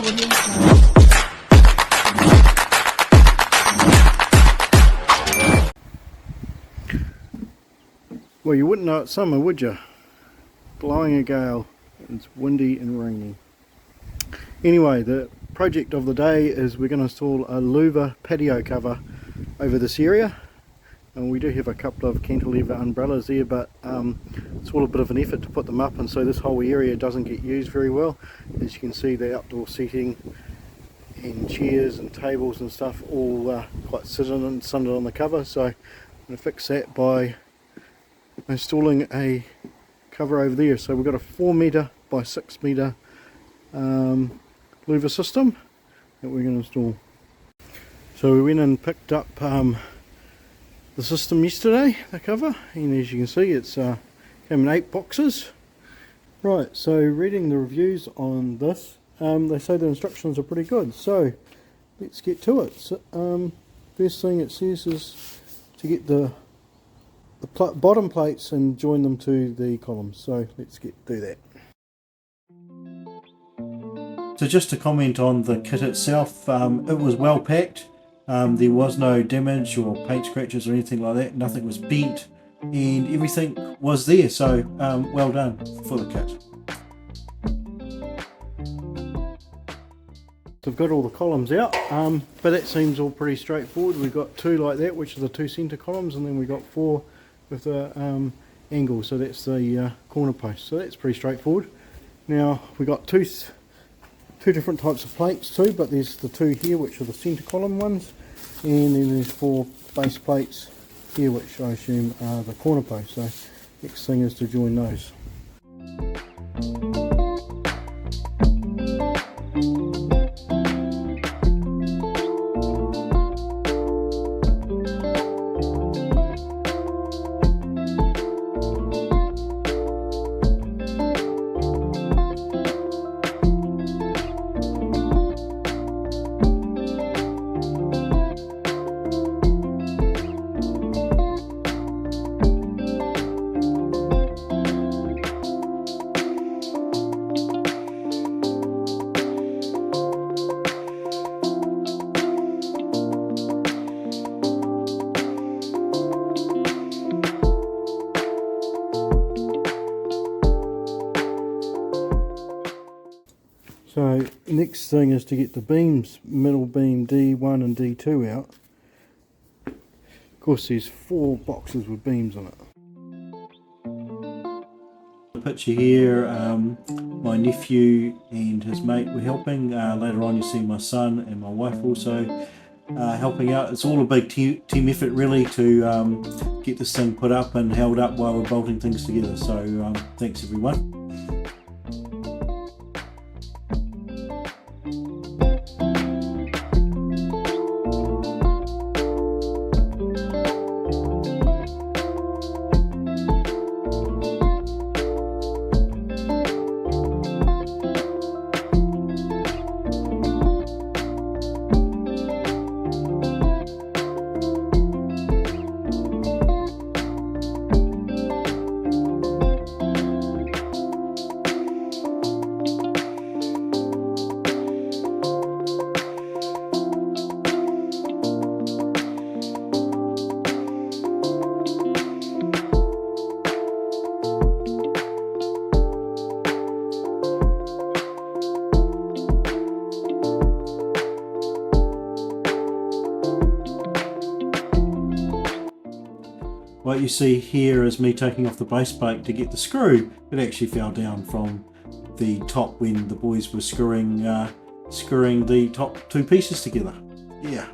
Well, you wouldn't know it's summer, would you? Blowing a gale. It's windy and rainy. Anyway, the project of the day is we're going to install a Louvre patio cover over this area. And we do have a couple of cantilever umbrellas there, but it's all a bit of an effort to put them up, and so this whole area doesn't get used very well. As you can see, the outdoor seating and chairs and tables and stuff all quite sundered on the cover, so I'm going to fix that by installing a cover over there. So we've got a 4 metre by 6 metre louver system that we're going to install. So we went and picked up the system yesterday, the cover, and as you can see it's came in 8 boxes. Right, so reading the reviews on this, they say the instructions are pretty good, so let's get to it. So, first thing it says is to get the bottom plates and join them to the columns, so let's do that. So just to comment on the kit itself, it was well packed. There was no damage or paint scratches or anything like that. Nothing was bent and everything was there, so well done for the kit. So I've got all the columns out, but that seems all pretty straightforward. We've got 2 like that, which are the 2 centre columns, and then we've got 4 with the angle, so that's the corner post. So that's pretty straightforward. Now we've got two different types of plates too, but there's the 2 here which are the centre column ones, and then there's 4 base plates here which I assume are the corner posts. So next thing is to join those. So next thing is to get the beams, middle beam D1 and D2 out. Of course there's 4 boxes with beams on it. The picture here, my nephew and his mate were helping. Later on you see my son and my wife also helping out. It's all a big team effort really to get this thing put up and held up while we're bolting things together. So thanks everyone. What you see here is me taking off the base plate to get the screw. It actually fell down from the top when the boys were screwing the top 2 pieces together. Yeah.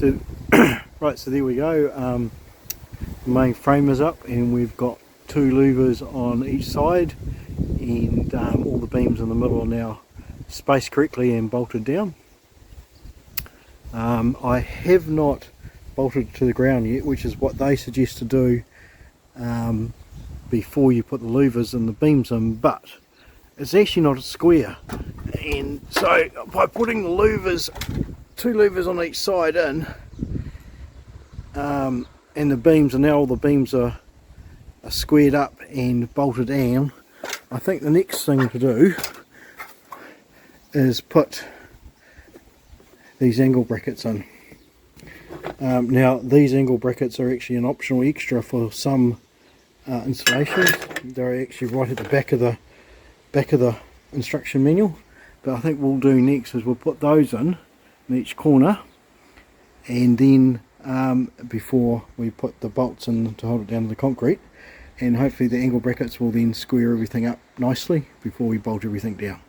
So right, so there we go. The main frame is up and we've got 2 louvers on each side, and all the beams in the middle are now spaced correctly and bolted down. I have not bolted to the ground yet, which is what they suggest to do before you put the louvers and the beams in, but it's actually not a square, and so by putting the louvers, 2 louvers on each side in, and the beams, and now all the beams are squared up and bolted down, I think the next thing to do is put these angle brackets in. Now these angle brackets are actually an optional extra for some installations. They're actually right at the back of the instruction manual, but I think what we'll do next is we'll put those in each corner, and then before we put the bolts in to hold it down to the concrete, and hopefully the angle brackets will then square everything up nicely before we bolt everything down.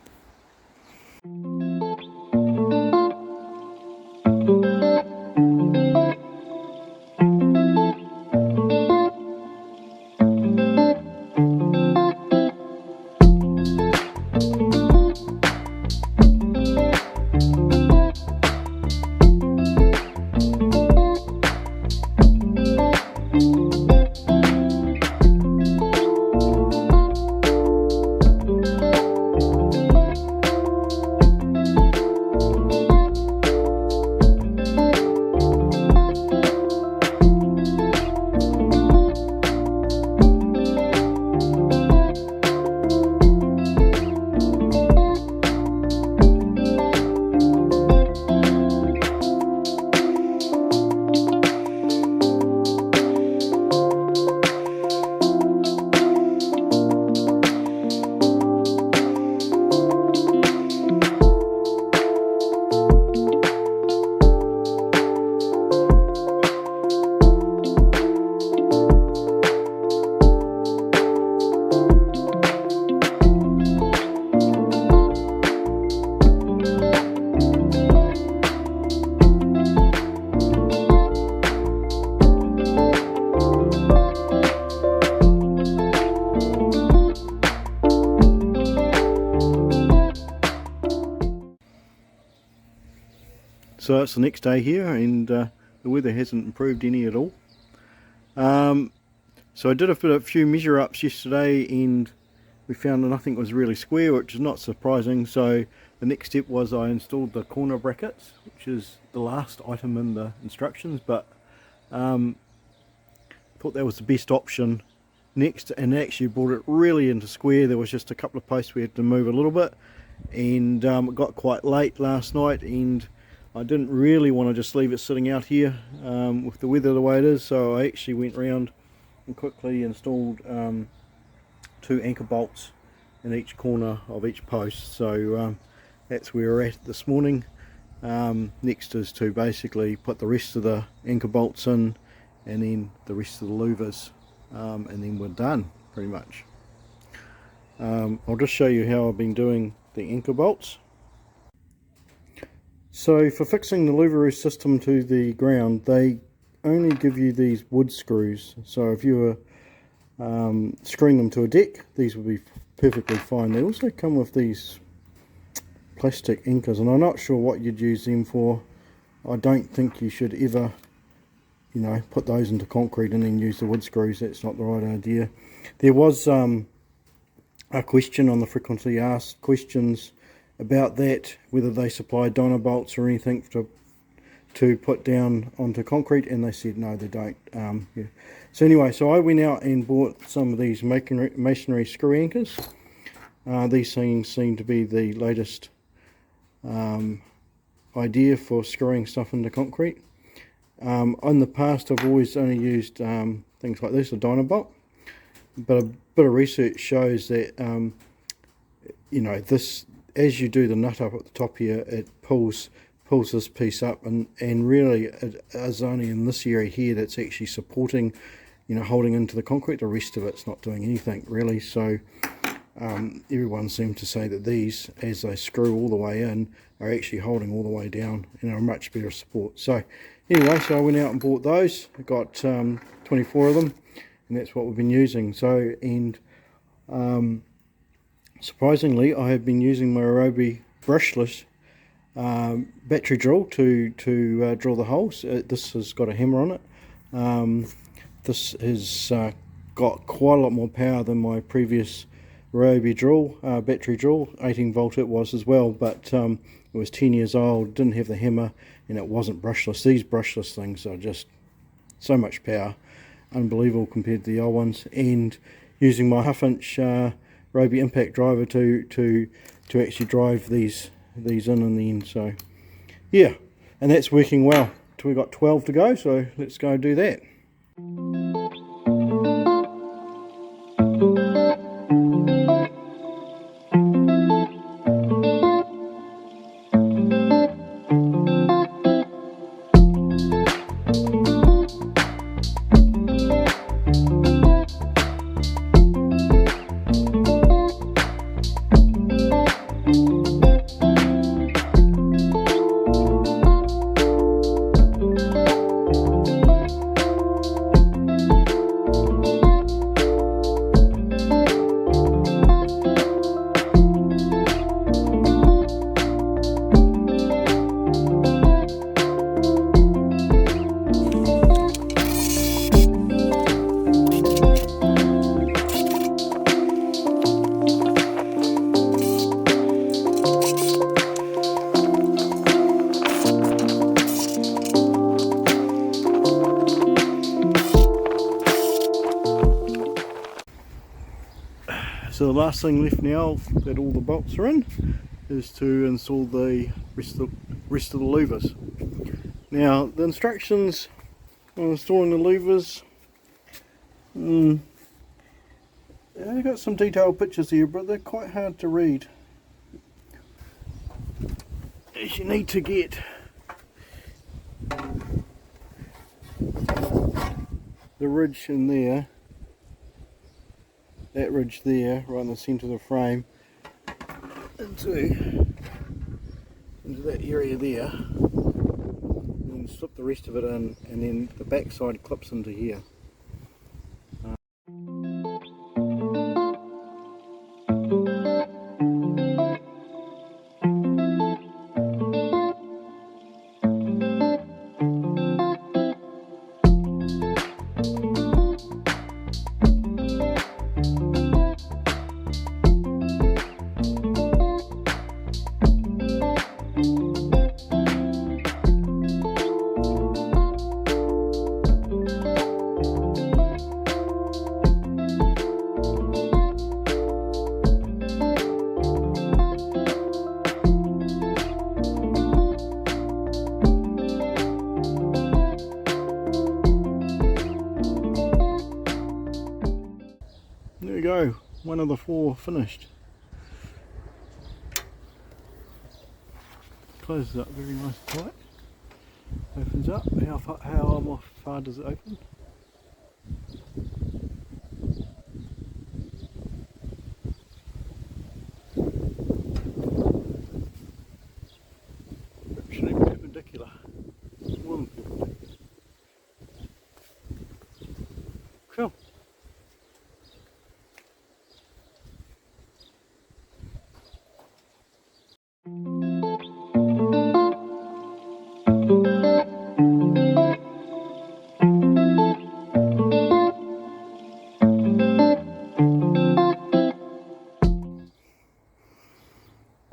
So it's the next day here, and the weather hasn't improved any at all. So I did a few measure ups yesterday, and we found that nothing was really square, which is not surprising. So the next step was I installed the corner brackets, which is the last item in the instructions, but thought that was the best option next, and actually brought it really into square. There was just a couple of posts we had to move a little bit, and it got quite late last night, and I didn't really want to just leave it sitting out here with the weather the way it is, so I actually went round and quickly installed 2 anchor bolts in each corner of each post. So that's where we're at this morning. Next is to basically put the rest of the anchor bolts in, and then the rest of the louvers, and then we're done pretty much. I'll just show you how I've been doing the anchor bolts. So for fixing the Louvre Roof system to the ground, they only give you these wood screws. So if you were screwing them to a deck, these would be perfectly fine. They also come with these plastic anchors, and I'm not sure what you'd use them for. I don't think you should ever, you know, put those into concrete and then use the wood screws. That's not the right idea. There was a question on the frequently asked questions about that, whether they supply donor bolts or anything to put down onto concrete, and they said no, they don't. Yeah. So anyway, so I went out and bought some of these masonry screw anchors. These things seem to be the latest idea for screwing stuff into concrete. In the past I've always only used things like this, a donor bolt, but a bit of research shows that you know, this, as you do the nut up at the top here, it pulls this piece up, and really it is only in this area here that's actually supporting, you know, holding into the concrete. The rest of it's not doing anything really. So everyone seemed to say that these, as they screw all the way in, are actually holding all the way down and are much better support. So anyway, so I went out and bought those. I got 24 of them, and that's what we've been using. So, and surprisingly, I have been using my Arobi brushless battery drill to drill the holes. This has got a hammer on it. This has got quite a lot more power than my previous Arobi drill, battery drill. 18 volt it was as well, but it was 10 years old, didn't have the hammer, and it wasn't brushless. These brushless things are just so much power, unbelievable compared to the old ones. And using my 1/2 inch Arobi impact driver to actually drive these in the end. So yeah, and that's working well. We've got 12 to go, so let's go do that. So the last thing left now that all the bolts are in is to install the rest of the louvers. Now the instructions on installing the louvers, I've got some detailed pictures here, but they're quite hard to read. As you need to get the ridge in there, that ridge there, right in the centre of the frame, into that area there, and then slip the rest of it in, and then the back side clips into here. There we go, one of the 4 finished. Closes up very nice and tight. Opens up. How far does it open? Actually perpendicular. More than perpendicular. Cool.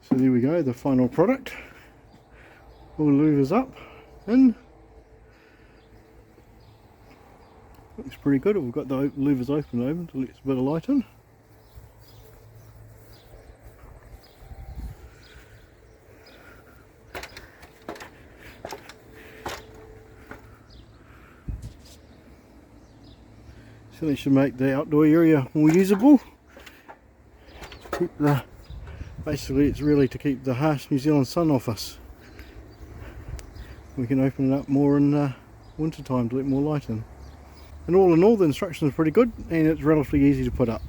So there we go, the final product. All the louvers up, in. Looks pretty good. We've got the louvers open to let a bit of light in. So they should make the outdoor area more usable. Keep the, basically it's really to keep the harsh New Zealand sun off us. We can open it up more in winter time to let more light in. And all in all, the instructions are pretty good, and it's relatively easy to put up.